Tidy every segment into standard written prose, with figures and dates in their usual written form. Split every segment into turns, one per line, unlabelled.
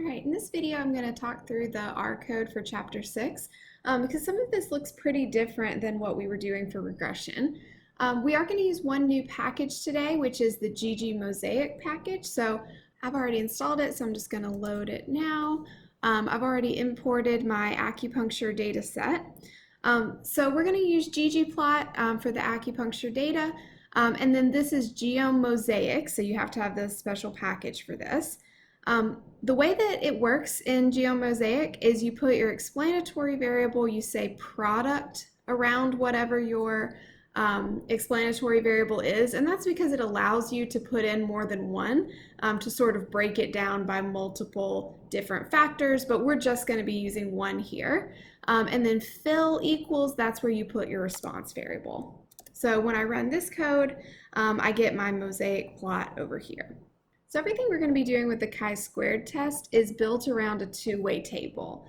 All right, in this video, I'm going to talk through the R code for Chapter 6 because some of this looks pretty different than what we were doing for regression. We are going to use one new package today, which is the Geo Mosaic package. So I've already installed it, so I'm just going to load it now. I've already imported my Acupuncture data set. So we're going to use ggplot for the Acupuncture data, and then this is Geo Mosaics, so you have to have this special package for this. The way that it works in Geo Mosaic is you put your explanatory variable, you say product around whatever your explanatory variable is, and that's because it allows you to put in more than one to sort of break it down by multiple different factors, but we're just going to be using one here. And then fill equals, that's where you put your response variable. So when I run this code, I get my mosaic plot over here. So everything we're going to be doing with the chi-squared test is built around a two-way table.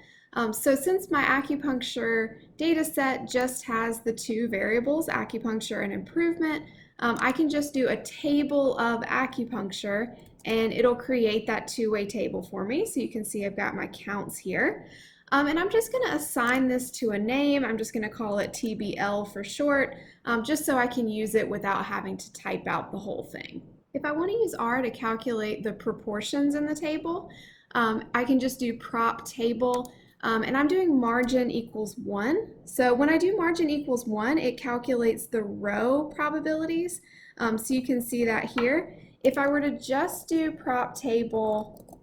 So since my acupuncture data set just has the two variables, acupuncture and improvement, I can just do a table of acupuncture and it'll create that two-way table for me. So you can see I've got my counts here. And I'm just going to assign this to a name. I'm just going to call it TBL for short, just so I can use it without having to type out the whole thing. If I want to use R to calculate the proportions in the table, I can just do prop table, and I'm doing margin equals 1. So when I do margin equals 1, it calculates the row probabilities. So you can see that here. If I were to just do prop table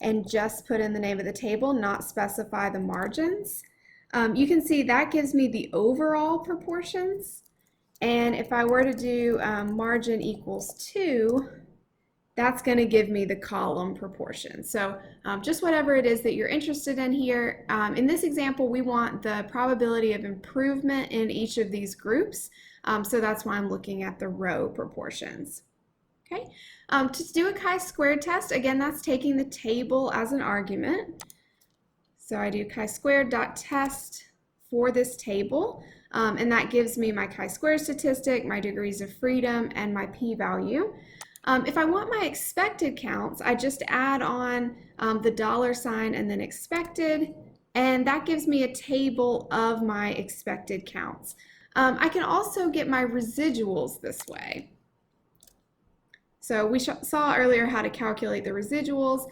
and just put in the name of the table, not specify the margins, you can see that gives me the overall proportions. And if I were to do margin equals 2, that's going to give me the column proportion. So just whatever it is that you're interested in here. In this example, we want the probability of improvement in each of these groups. So that's why I'm looking at the row proportions. Okay. To do a chi-squared test, again, that's taking the table as an argument. So I do chi-squared dot test for this table. And that gives me my chi-square statistic, my degrees of freedom, and my p-value. If I want my expected counts, I just add on the $sign and then expected, and that gives me a table of my expected counts. I can also get my residuals this way. So we saw earlier how to calculate the residuals.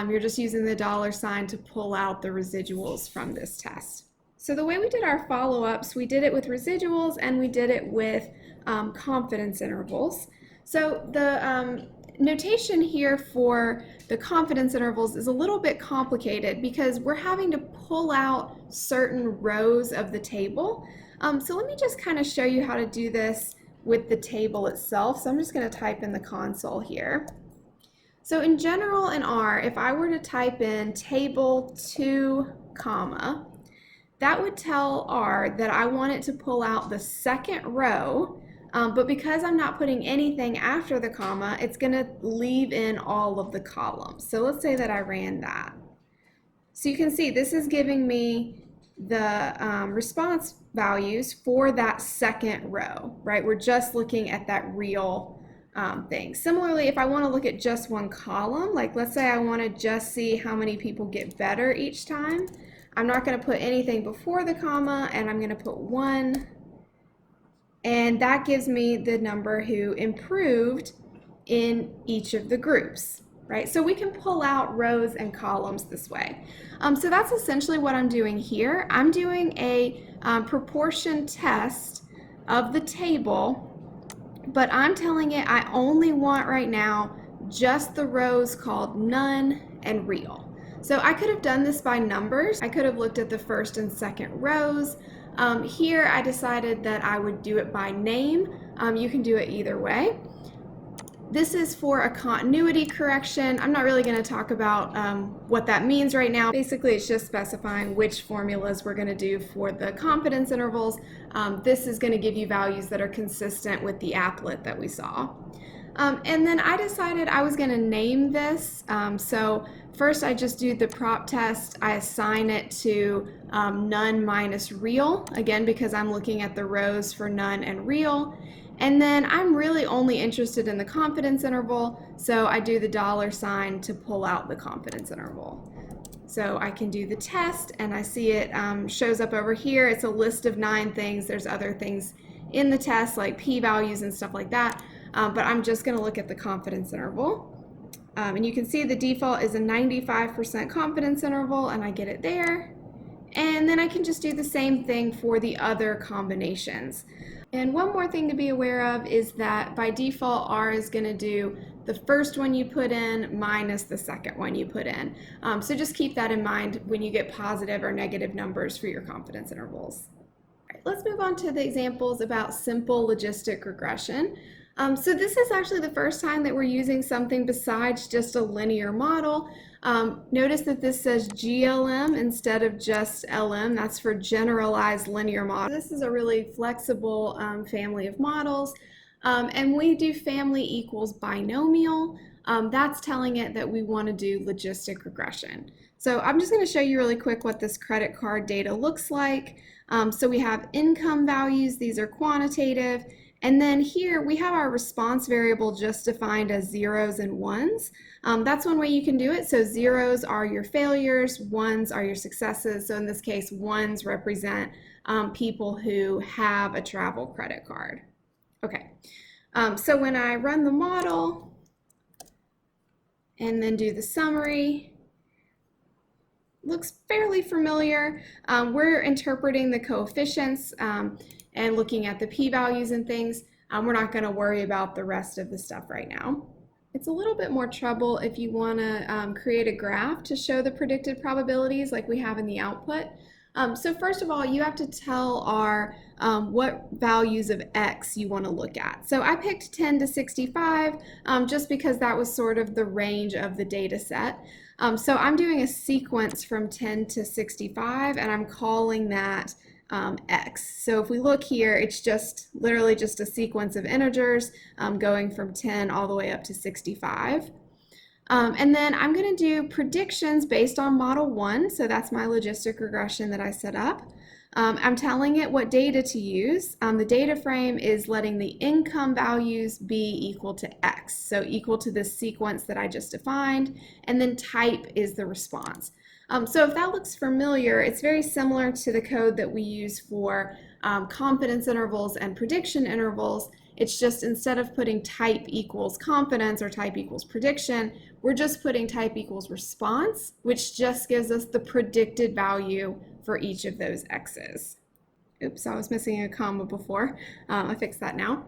You're just using the $sign to pull out the residuals from this test. So the way we did our follow-ups, we did it with residuals and we did it with confidence intervals. So the notation here for the confidence intervals is a little bit complicated because we're having to pull out certain rows of the table. So let me just kind of show you how to do this with the table itself. So I'm just going to type in the console here. So in general in R, if I were to type in table 2, comma, that would tell R that I want it to pull out the second row, but because I'm not putting anything after the comma, it's going to leave in all of the columns. So let's say that I ran that. So you can see this is giving me the response values for that second row, right? We're just looking at that real thing. Similarly, if I want to look at just one column, like let's say I want to just see how many people get better each time, I'm not going to put anything before the comma, and I'm going to put 1, and that gives me the number who improved in each of the groups, right? So we can pull out rows and columns this way. So that's essentially what I'm doing here. I'm doing a proportion test of the table, but I'm telling it I only want right now just the rows called none and real. So I could have done this by numbers. I could have looked at the first and second rows. Here I decided that I would do it by name. You can do it either way. This is for a continuity correction. I'm not really going to talk about what that means right now. Basically, it's just specifying which formulas we're going to do for the confidence intervals. This is going to give you values that are consistent with the applet that we saw. And then I decided I was going to name this. So first I just do the prop test. I assign it to none minus real, again because I'm looking at the rows for none and real. And then I'm really only interested in the confidence interval, so I do the $ to pull out the confidence interval. So I can do the test, and I see it shows up over here. It's a list of 9 things. There's other things in the test like p-values and stuff like that, but I'm just going to look at the confidence interval. And you can see the default is a 95% confidence interval, and I get it there. And then I can just do the same thing for the other combinations. And one more thing to be aware of is that by default, R is going to do the first one you put in minus the second one you put in. So just keep that in mind when you get positive or negative numbers for your confidence intervals. All right, let's move on to the examples about simple logistic regression. So this is actually the first time that we're using something besides just a linear model. Notice that this says GLM instead of just LM. That's for generalized linear model. This is a really flexible family of models. And we do family equals binomial. That's telling it that we want to do logistic regression. So I'm just going to show you really quick what this credit card data looks like. So we have income values. These are quantitative. And then here we have our response variable just defined as 0s and 1s. That's one way you can do it. So 0s are your failures, 1s are your successes. So in this case, 1s represent people who have a travel credit card. Okay, so when I run the model and then do the summary, looks fairly familiar. We're interpreting the coefficients and looking at the p-values and things. We're not going to worry about the rest of the stuff right now. It's a little bit more trouble if you want to create a graph to show the predicted probabilities like we have in the output. So first of all, you have to tell R what values of X you want to look at. So I picked 10 to 65 just because that was sort of the range of the data set. So I'm doing a sequence from 10 to 65, and I'm calling that X. So if we look here, it's just literally just a sequence of integers going from 10 all the way up to 65. And then I'm going to do predictions based on model 1. So that's my logistic regression that I set up. I'm telling it what data to use. The data frame is letting the income values be equal to X, so equal to this sequence that I just defined, and then type is the response. So if that looks familiar, it's very similar to the code that we use for confidence intervals and prediction intervals. It's just instead of putting type equals confidence or type equals prediction, we're just putting type equals response, which just gives us the predicted value for each of those X's. Oops, I was missing a comma before. I fixed that now.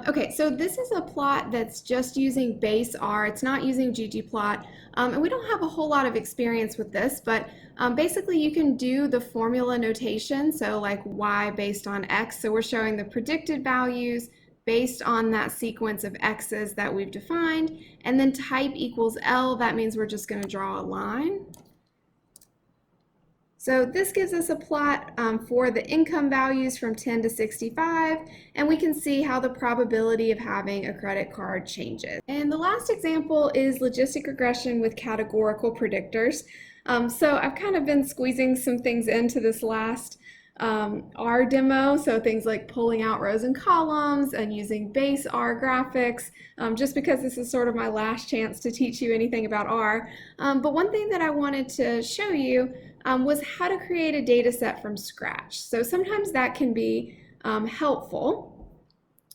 Okay, so this is a plot that's just using base R. It's not using ggplot, and we don't have a whole lot of experience with this, but basically you can do the formula notation, so like y based on x. So we're showing the predicted values based on that sequence of x's that we've defined, and then type equals L. That means we're just going to draw a line. So this gives us a plot for the income values from 10 to 65, and we can see how the probability of having a credit card changes. And the last example is logistic regression with categorical predictors. So I've kind of been squeezing some things into this last R demo, so things like pulling out rows and columns and using base R graphics, just because this is sort of my last chance to teach you anything about R. But one thing that I wanted to show you was how to create a data set from scratch. So sometimes that can be helpful.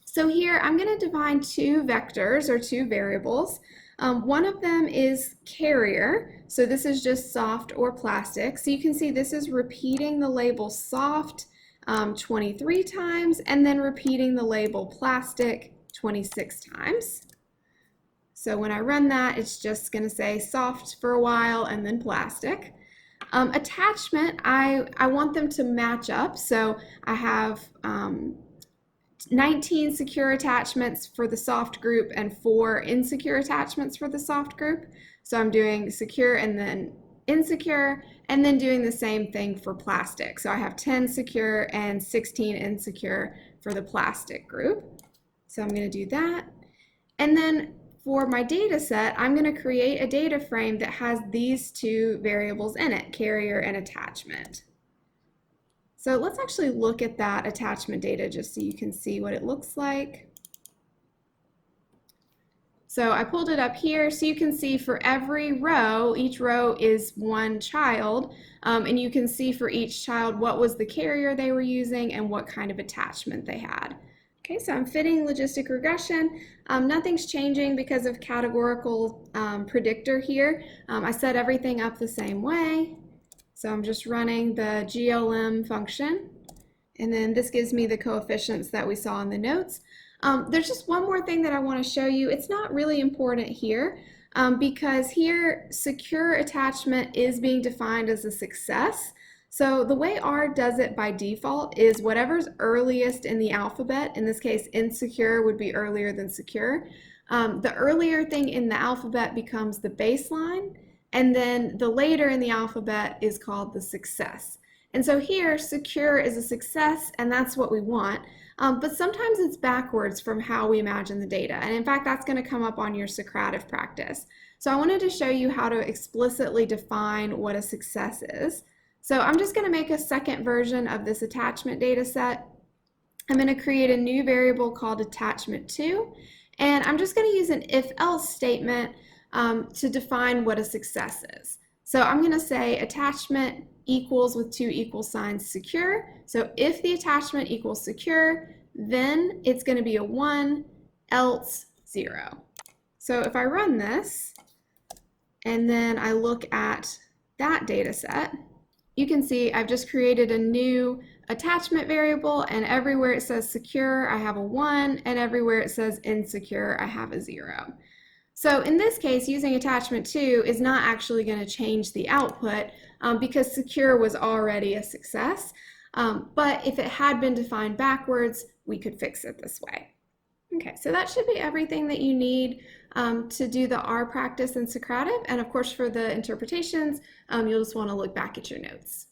So here I'm going to define 2 vectors or 2 variables. One of them is carrier, so this is just soft or plastic. So you can see this is repeating the label soft 23 times and then repeating the label plastic 26 times. So when I run that, it's just going to say soft for a while and then plastic. Attachment, I want them to match up, so I have 19 secure attachments for the soft group and 4 insecure attachments for the soft group. So I'm doing secure and then insecure, and then doing the same thing for plastic. So I have 10 secure and 16 insecure for the plastic group. So I'm going to do that. And then for my data set, I'm going to create a data frame that has these 2 variables in it, carrier and attachment. So let's actually look at that attachment data just so you can see what it looks like. So I pulled it up here so you can see for every row, each row is one child, and you can see for each child what was the carrier they were using and what kind of attachment they had. Okay, so I'm fitting logistic regression. Nothing's changing because of categorical predictor here. I set everything up the same way. So I'm just running the GLM function, and then this gives me the coefficients that we saw in the notes. There's just one more thing that I want to show you. It's not really important here because here secure attachment is being defined as a success. So the way R does it by default is whatever's earliest in the alphabet, in this case insecure would be earlier than secure. The earlier thing in the alphabet becomes the baseline, and then the later in the alphabet is called the success. And so here, secure is a success, and that's what we want. But sometimes it's backwards from how we imagine the data. And in fact, that's going to come up on your Socrative practice. So I wanted to show you how to explicitly define what a success is. So I'm just going to make a second version of this attachment data set. I'm going to create a new variable called attachment2, and I'm just going to use an if-else statement to define what a success is. So I'm going to say attachment equals with two equal signs secure. So if the attachment equals secure, then it's going to be a 1, else 0. So if I run this and then I look at that data set, you can see I've just created a new attachment variable, and everywhere it says secure, I have a 1, and everywhere it says insecure, I have a 0. So in this case, using attachment 2 is not actually going to change the output because secure was already a success. But if it had been defined backwards, we could fix it this way. Okay, so that should be everything that you need to do the R practice in Socrative. And of course, for the interpretations, you'll just want to look back at your notes.